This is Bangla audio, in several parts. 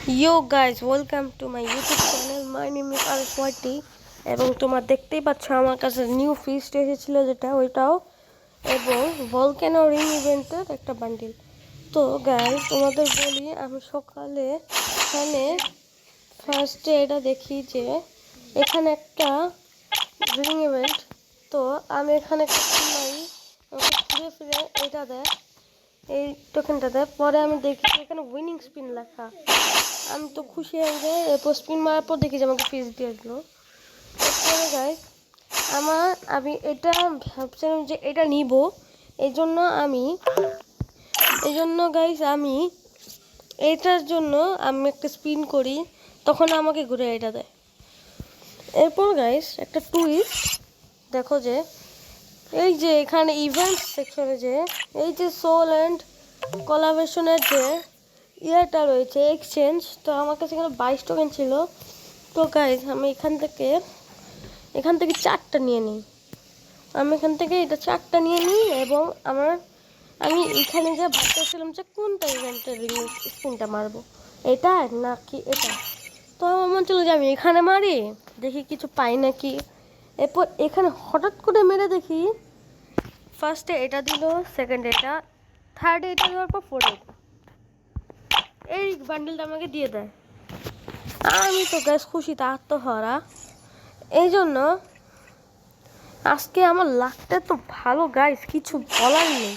Yo guys, welcome to my YouTube channel. My name is Arshwati এবং তোমরা দেখতেই পাচ্ছ আমার কাছে নিউ ফিস্ট এসেছিল যেটা ওইটাও এবং ভলক্যানো রিং ইভেন্টের একটা বান্ডিল। তো গাইস তোমাদের বলি আমি সকালে এখানে ফার্স্টে এটা দেখি যে এখানে একটা রিং ইভেন্ট। তো আমি এখানে একটা মারি ঘুরে ফিরে এটা দেয় এই টোকেনটা দেয়। পরে আমি দেখি এখানে উইনিং স্পিন লেখা। আমি তো খুশি হয়ে যাই। এরপর স্পিন মারার পর দেখি যে আমাকে ফিস দিয়ে দিলো। এরপরে গাইস আমি এটা ভাবছিলাম যে এটা নিব, এই জন্য গাইস আমি এটার জন্য আমি একটা স্পিন করি, তখন আমাকে ঘুরে এটা দেয়। এরপর গাইস একটা টুইস্ট দেখো যে এই যে এখানে ইভেন্ট সেকশনে যে এই যে সোল অ্যান্ড কোলাবোরেশনের যে ইয়ারটা রয়েছে এক্সচেঞ্জ, তো আমার কাছে এখানে 22 টোকেন ছিল। তো গাইজ আমি এখান থেকে 4টা নিয়ে নিই। আমি এখান থেকে এটা 4টা নিয়ে নিই এবং আমি এখানে যে ভাবতেছিলাম যে কোনটা ইভেন্টের স্পিনটা মারবো, এটা নাকি এটা। তো আমার মনে ছিল যে আমি এখানে মারি, দেখি কিছু পাই নাকি। এরপর এখানে হঠাৎ করে মেরে দেখি ফার্স্টে এটা দিল, সেকেন্ডে এটা, থার্ডে এটা দেওয়ার পর ফোর্থে এটা, এই বান্ডেলটা আমাকে দিয়ে দেয়। আমি তো গ্যাস খুশিতে আত্মহারা। এই জন্য আজকে আমার লাকটা তো ভালো গাইস, কিছু বলার নেই।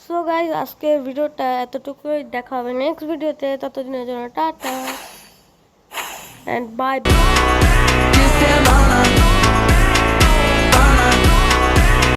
সো গাইস আজকে ভিডিওটা এতটুকুই, দেখা হবে নেক্সট ভিডিওতে। ততদিনের জন্য টাটা অ্যান্ড বাই বাই।